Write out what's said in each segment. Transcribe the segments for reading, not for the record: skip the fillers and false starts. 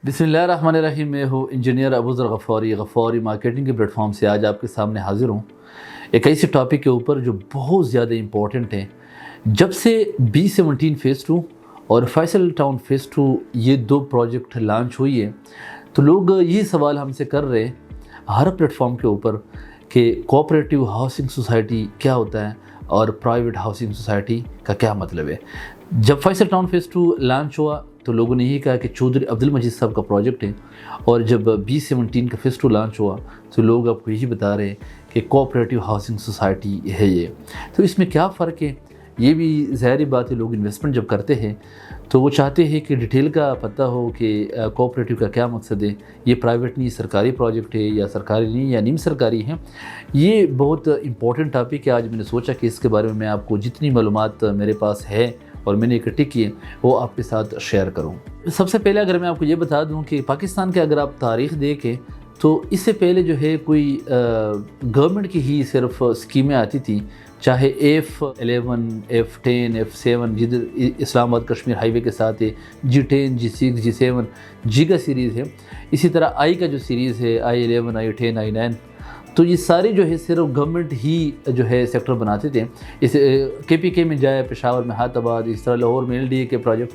बिस्मिल्लाहिर्रहमानिर्रहीम। मैं हूँ इंजीनियर अबूज़र गफ़ारी मार्केटिंग के प्लेटफॉर्म से आज आपके सामने हाज़िर हूँ एक ऐसे टॉपिक के ऊपर जो बहुत ज़्यादा इम्पोर्टेंट है। जब से B17 फ़ेज़ 2 और फैसल टाउन फ़ेज़ 2 ये दो प्रोजेक्ट लॉन्च हुई है, तो लोग ये सवाल हमसे कर रहे हैं हर प्लेटफॉर्म के ऊपर कि कोऑपरेटिव हाउसिंग सोसाइटी क्या होता है और प्राइवेट हाउसिंग सोसाइटी का क्या मतलब है। जब फैसल टाउन फ़ेज़ 2 लॉन्च हुआ तो लोगों ने यही कहा कि चौधरी अब्दुल मजीद साहब का प्रोजेक्ट है, और जब B17 का फ़ेज़ 2 लॉन्च हुआ तो लोग आपको यही बता रहे हैं कि कोऑपरेटिव हाउसिंग सोसाइटी है ये। तो इसमें क्या फ़र्क है, ये भी ज़ाहिर बात है। लोग इन्वेस्टमेंट जब करते हैं तो वो चाहते हैं कि डिटेल का पता हो कि कोऑपरेटिव का क्या मकसद है, ये प्राइवेट नहीं सरकारी प्रोजेक्ट है या सरकारी नहीं या नीम सरकारी है। ये बहुत इंपॉर्टेंट टॉपिक है। आज मैंने सोचा कि इसके बारे में मैं आपको जितनी मालूमात मेरे पास है और मैंने इकट्ठी की है वो आपके साथ शेयर करूँ। सबसे पहले अगर मैं आपको ये बता दूँ कि पाकिस्तान के अगर आप तारीख़ देखें तो इससे पहले जो है कोई गवर्नमेंट की ही सिर्फ स्कीमें आती थी, चाहे F11, F10, F7 जिधर इस्लामाबाद कश्मीर हाईवे के साथ है, G10, G6, G7 जी का सीरीज़ है। इसी तरह I का जो सीरीज़ है I11, I10, I9, तो ये सारे जो है सिर्फ गवर्नमेंट ही जो है सेक्टर बनाते थे। इस KPK में जाए, पेशावर में हाथाबाद, इस तरह लाहौर में LDA के प्रोजेक्ट,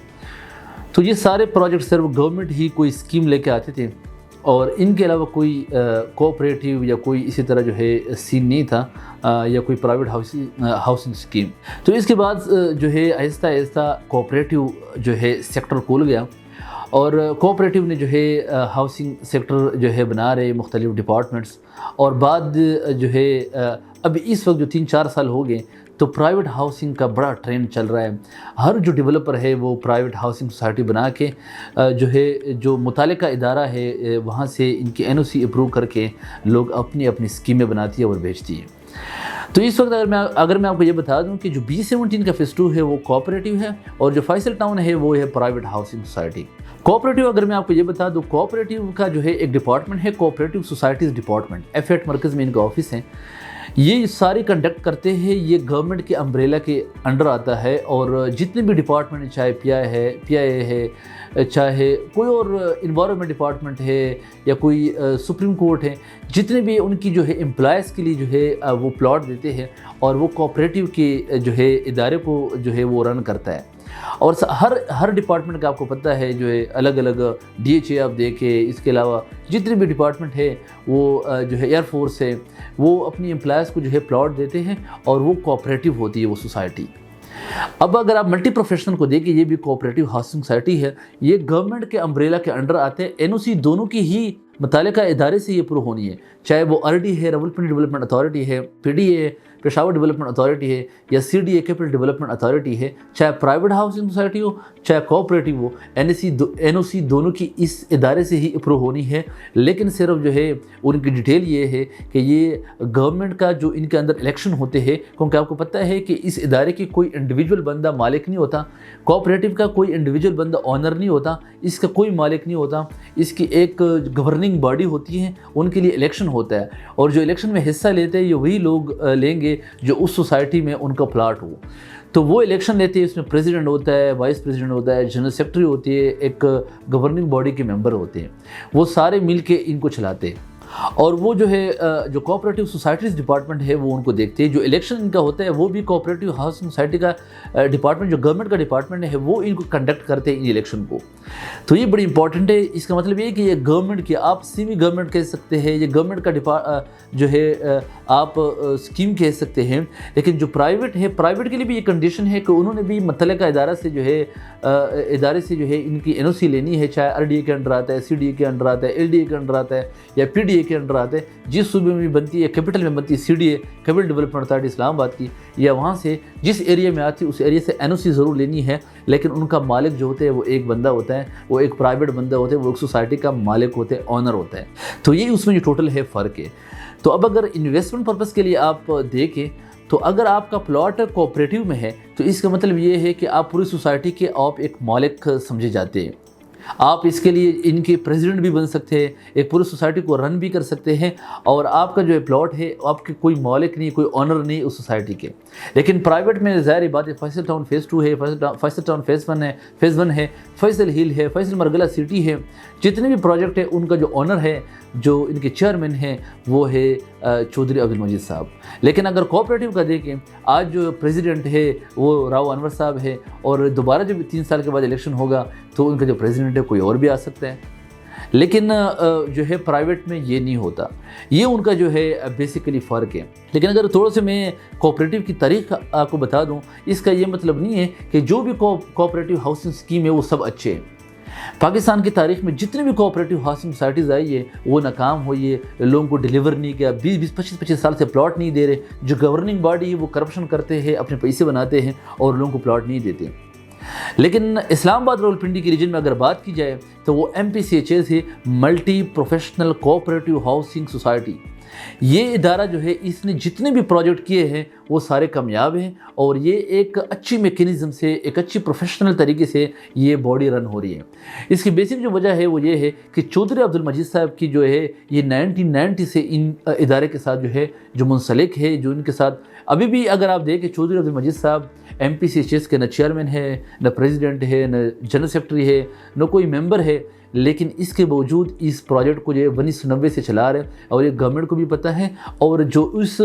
तो ये सारे प्रोजेक्ट सिर्फ गवर्नमेंट ही कोई स्कीम लेके आते थे और इनके अलावा कोई कोऑपरेटिव या कोई इसी तरह जो है सीन नहीं था या कोई प्राइवेट हाउसिंग स्कीम। तो इसके बाद जो है आहिस्ता आहिस्ता कोऑपरेटिव जो है सेक्टर खुल गया और कोऑपरेटिव ने जो है हाउसिंग सेक्टर जो है बना रहे मुख्तलिफ डिपार्टमेंट्स। और बाद जो है अभी इस वक्त जो 3-4 साल हो गए तो प्राइवेट हाउसिंग का बड़ा ट्रेंड चल रहा है। हर जो डेवलपर है वो प्राइवेट हाउसिंग सोसाइटी बना के जो है जो मुतालिका इदारा है वहाँ से इनकी NOC अप्रूव करके लोग अपनी अपनी स्कीमें बनाती है और बेचती है। तो इस वक्त अगर मैं आपको ये बता दूं कि जो B17 का फ़ेज़ 2 है वो कोऑपरेटिव है और जो फैसल टाउन है वो है प्राइवेट हाउसिंग सोसाइटी। कोऑपरेटिव अगर मैं आपको ये बता दूं, कोऑपरेटिव का जो है एक डिपार्टमेंट है कोऑपरेटिव सोसाइटीज़ डिपार्टमेंट, F8 मरकज़ में इनका ऑफिस है। ये सारी कंडक्ट करते हैं, ये गवर्नमेंट के अम्ब्रेला के अंडर आता है और जितने भी डिपार्टमेंट चाहे PIA है, चाहे कोई और इन्वायरमेंट डिपार्टमेंट है या कोई सुप्रीम कोर्ट है, जितने भी उनकी जो है एम्प्लॉयज़ के लिए जो है वो प्लॉट देते हैं और वो कोऑपरेटिव के जो है इदारे को जो है वो रन करता है। और हर डिपार्टमेंट का आपको पता है जो है अलग अलग DHA आप देखें, इसके अलावा जितने भी डिपार्टमेंट है वो जो है एयरफोर्स है, वो अपनी एम्प्लॉयज़ को जो है प्लॉट देते हैं और वो कोऑपरेटिव होती है वो सोसाइटी। अब अगर आप मल्टी प्रोफेशनल को देखें, ये भी कोऑपरेटिव हाउसिंग सोसाइटी है, ये गवर्नमेंट के अम्ब्रेला के अंडर आते हैं। NOC दोनों की ही मुतालिका इदारे से ये अप्रूव होनी है, चाहे वो RD है रावलपिंडी डेवलपमेंट अथॉरिटी है, PDA पेशावर डेवलपमेंट अथॉरिटी है या CDA कैपिटल डेवलपमेंट अथॉरिटी है, चाहे प्राइवेट हाउसिंग सोसाइटी हो चाहे कोऑपरेटिव हो, NOC दोनों की इस इदारे से ही अप्रूव होनी है। लेकिन सिर्फ जो है उनकी डिटेल ये है कि ये गवर्नमेंट का जो इनके अंदर इलेक्शन होते हैं, क्योंकि आपको पता है कि इस इदारे की कोई इंडिविजुअल बंदा मालिक नहीं होता, कोऑपरेटिव का कोई इंडिविजुअल बंदा ऑनर नहीं होता, इसका कोई मालिक नहीं होता, इसकी एक गवर्निंग बॉडी होती है, उनके लिए इलेक्शन होता है और जो इलेक्शन में हिस्सा लेते हैं ये वही लोग लेंगे जो उस सोसाइटी में उनका प्लाट हो। तो वो इलेक्शन लेते हैं, इसमें प्रेसिडेंट होता है, वाइस प्रेसिडेंट होता है, जनरल सेक्रेटरी होती है, एक गवर्निंग बॉडी के मेंबर होते हैं, वो सारे मिल के इनको चलाते हैं। और वो जो है जो कोऑपरेटिव सोसाइटीज़ डिपार्टमेंट है वो उनको देखते हैं। जो इलेक्शन इनका होता है वो भी कोऑपरेटिव हाउसिंग सोसाइटी का डिपार्टमेंट, जो गवर्नमेंट का डिपार्टमेंट है वो इनको कंडक्ट करते हैं इन इलेक्शन को। तो ये बड़ी इंपॉर्टेंट है। इसका मतलब ये है कि ये गवर्नमेंट की, आप सेमी गवर्नमेंट कह सकते हैं, ये गवर्नमेंट का जो है आप स्कीम कह सकते हैं। लेकिन जो प्राइवेट है, प्राइवेट के लिए भी ये कंडीशन है कि उन्होंने भी मुतल्लिका इदारा से जो है इदारे से जो है इनकी NOC लेनी है, चाहे RDA के अंडर आता है, CDA के अंडर आता है, LDA के अंडर आता है या PDA के अंडर आता है। जिस सूबे में बनती है, कैपिटल में बनती है CDA capital development authority Islamabad की, या वहाँ से जिस एरिया में आती है उस एरिया से NOC ज़रूर लेनी है। लेकिन उनका मालिक जो होता है वो एक बंदा होता है, वो एक प्राइवेट बंदा होता है, वो एक सोसाइटी का मालिक होता है, ऑनर होता है। तो ये उसमें जो टोटल है फ़र्क है। तो अब अगर इन्वेस्टमेंट पर्पज़ के लिए आप देखें तो अगर आपका प्लॉट कोऑपरेटिव में है तो इसका मतलब ये है कि आप पूरी सोसाइटी के आप एक मालिक समझे जाते हैं। آپ اس کے لیے ان کے پریزیڈنٹ بھی بن سکتے ہیں، ایک پوری سوسائٹی کو رن بھی کر سکتے ہیں، اور آپ کا جو ہے پلاٹ ہے آپ کے کوئی مالک نہیں، کوئی آنر نہیں اس سوسائٹی کے۔ لیکن پرائیویٹ میں ظاہر بات ہے، فیصل ٹاؤن فیز 2 ہے، فیصل ٹاؤن فیز 1 ہے، فیصل ہل ہے، فیصل مرگلہ سٹی ہے، جتنے بھی پروجیکٹ ہیں ان کا جو آنر ہے، جو ان کے چیئرمین ہیں، وہ ہے چودھری عبد المجید صاحب۔ لیکن اگر کوآپریٹیو کا دیکھیں، آج جو پریزیڈنٹ ہے وہ راؤ انور صاحب ہے، اور دوبارہ جب 3 سال کے بعد الیکشن ہوگا تو ان کا جو پریزیڈنٹ ہے کوئی اور بھی آ سکتا ہے۔ لیکن جو ہے پرائیویٹ میں یہ نہیں ہوتا، یہ ان کا جو ہے بیسیکلی فرق ہے۔ لیکن اگر تھوڑا سے میں کوآپریٹیو کی تاریخ آپ کو بتا دوں، اس کا یہ مطلب نہیں ہے کہ جو بھی کوآپریٹیو ہاؤسنگ اسکیم ہے وہ سب اچھے ہیں۔ پاکستان کی تاریخ میں جتنے بھی کوآپریٹیو ہاؤسنگ سوسائٹیز آئی ہے وہ ناکام ہوئی ہے، لوگوں کو ڈیلیور نہیں کیا، 25 سال سے پلاٹ نہیں دے رہے، جو گورننگ باڈی ہے وہ کرپشن کرتے ہیں، اپنے پیسے بناتے ہیں اور لوگوں کو پلاٹ نہیں دیتے۔ لیکن اسلام آباد راولپنڈی کے ریجن میں اگر بات کی جائے تو وہ MPCHS ہے، multi professional cooperative housing society. یہ ادارہ جو ہے اس نے جتنے بھی پروجیکٹ کیے ہیں وہ سارے کامیاب ہیں، اور یہ ایک اچھی میکینزم سے، ایک اچھی پروفیشنل طریقے سے یہ باڈی رن ہو رہی ہے۔ اس کی بیسک جو وجہ ہے وہ یہ ہے کہ چودھری عبد المجید صاحب کی جو ہے یہ 1990 سے ان ادارے کے ساتھ جو ہے جو منسلک ہے، جو ان کے ساتھ ابھی بھی اگر آپ دیکھیں، چودھری عبد المجید صاحب MPCHS کے نہ چیئرمین ہے، نہ پریزیڈنٹ ہے، نہ جنرل سیکرٹری ہے، نہ کوئی ممبر ہے، لیکن اس کے باوجود اس پروجیکٹ کو جو ہے 1990 سے چلا رہے ہیں، اور یہ گورنمنٹ کو بھی پتہ ہے، اور جو اس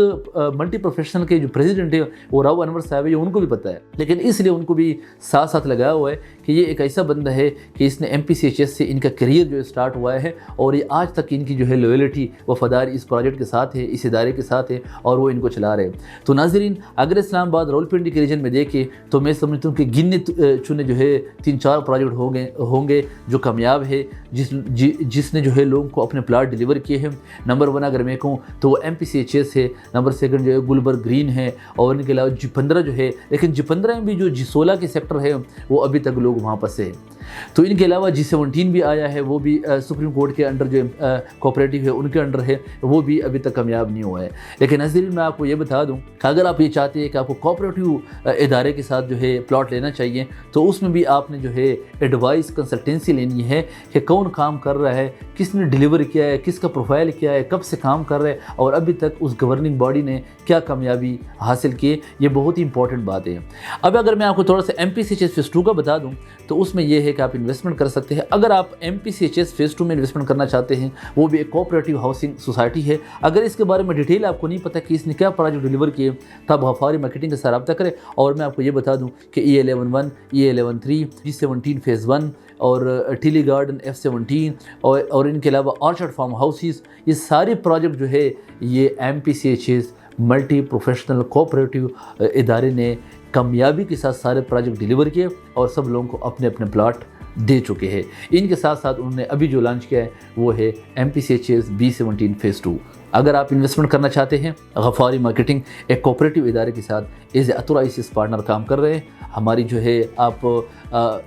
ملٹی پروفیشنل کے جو پریزیڈنٹ ہے وہ راؤ انور صاحب ہے، ان کو بھی پتہ ہے۔ لیکن اس لیے ان کو بھی ساتھ ساتھ لگایا ہوا ہے کہ یہ ایک ایسا بندہ ہے کہ اس نے MPCHS سے ان کا کیریئر جو سٹارٹ ہوا ہے، اور یہ آج تک ان کی جو ہے لویلٹی، وفاداری اس پروجیکٹ کے ساتھ ہے، اس ادارے کے ساتھ ہے، اور وہ ان کو چلا رہے ہیں۔ تو ناظرین، اگر اسلام آباد راولپنڈی کے ریجن میں دیکھیں تو میں سمجھتا ہوں کہ گننے چنے جو ہے 3-4 پروجیکٹ ہوں گے جو کامیاب ہے، جس نے جو ہے لوگوں کو اپنے پلاٹ ڈیلیور کیے ہیں۔ نمبر 1 اگر میں کہوں تو وہ MPCHS ہے، نمبر 2 جو ہے گلبرگ گرین ہے، اور ان کے علاوہ G15 جو ہے، لیکن G15 میں بھی جو G16 کے سیکٹر ہے وہ ابھی تک لوگ وہاں پسے ہیں۔ تو ان کے علاوہ G17 بھی آیا ہے، وہ بھی سپریم کورٹ کے انڈر جو کوآپریٹیو ہے ان کے انڈر ہے، وہ بھی ابھی تک کامیاب نہیں ہوا ہے۔ لیکن ناظرین، میں آپ کو یہ بتا دوں کہ اگر آپ یہ چاہتے ہیں کہ آپ کو کوآپریٹیو ادارے کے ساتھ جو ہے پلاٹ لینا چاہیے، تو اس میں بھی آپ نے جو ہے ایڈوائس کنسلٹنسی لینی ہے کہ کون کام کر رہا ہے، کس نے ڈیلیور کیا ہے، کس کا پروفائل کیا ہے، کب سے کام کر رہا ہے، اور ابھی تک اس گورننگ باڈی نے کیا کامیابی حاصل کی۔ یہ بہت ہی امپورٹنٹ بات ہے۔ اب اگر میں آپ کو تھوڑا سا MPCHS فیز 2 کا بتا دوں تو اس میں یہ ہے کہ آپ انویسٹمنٹ کر سکتے ہیں۔ اگر آپ MPCHS فیز 2 میں انویسٹمنٹ کرنا چاہتے ہیں، وہ بھی ایک کوآپریٹیو ہاؤسنگ سوسائٹی ہے۔ اگر اس کے بارے میں ڈیٹیل آپ کو نہیں پتہ کہ اس نے کیا پروجیکٹ ڈیلیور کیے، تب غفاری مارکیٹنگ کے ساتھ رابطہ کریں، اور میں آپ کو یہ بتا دوں کہ E11-1، E11-3، G17 فیز 1 اور ٹیلی گارڈن F17 اور ان کے علاوہ آرچرڈ فارم ہاؤسز، یہ سارے پروجیکٹ جو ہے یہ MPCHS ملٹی پروفیشنل کوآپریٹیو ادارے نے کامیابی کے ساتھ سارے پروجیکٹ ڈیلیور کیے، اور سب لوگوں کو اپنے اپنے پلاٹ دے چکے ہیں۔ ان کے ساتھ ساتھ انہوں نے ابھی جو لانچ کیا ہے وہ ہے MPCHS B17 فیز 2۔ اگر آپ انویسٹمنٹ کرنا چاہتے ہیں، غفاری مارکیٹنگ ایک کوآپریٹیو ادارے کے ساتھ ایز اے اتھورائزڈ پارٹنر کام کر رہے ہیں۔ ہماری جو ہے آپ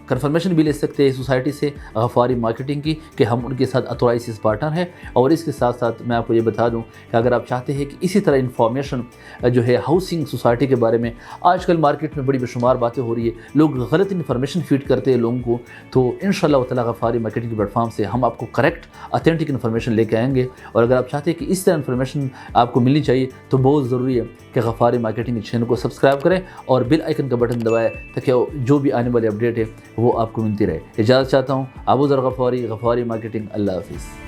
کنفرمیشن بھی لے سکتے ہیں سوسائٹی سے غفاری مارکیٹنگ کی کہ ہم ان کے ساتھ اتھورائزڈ پارٹنر ہیں۔ اور اس کے ساتھ ساتھ میں آپ کو یہ بتا دوں کہ اگر آپ چاہتے ہیں کہ اسی طرح انفارمیشن جو ہے ہاؤسنگ سوسائٹی کے بارے میں، آج کل مارکیٹ میں بڑی بے شمار باتیں ہو رہی ہے، لوگ غلط انفارمیشن فیڈ کرتے ہیں لوگوں کو، تو انشاءاللہ تعالی غفاری مارکیٹنگ کی پلیٹ فارم سے ہم آپ کو کریکٹ اتھینٹک انفارمیشن لے کے آئیں گے۔ اور اگر آپ چاہتے ہیں کہ اس طرح انفارمیشن آپ کو ملنی چاہیے تو بہت ضروری ہے کہ غفاری مارکیٹنگ چینل کو سبسکرائب کریں اور بیل آئیکن کا بٹن دبائیں تاکہ جو بھی آنے والی اپڈیٹ ہے وہ آپ کو ملتی رہے۔ اجازت چاہتا ہوں، ابو ذر غفاری، غفاری مارکیٹنگ۔ اللہ حافظ۔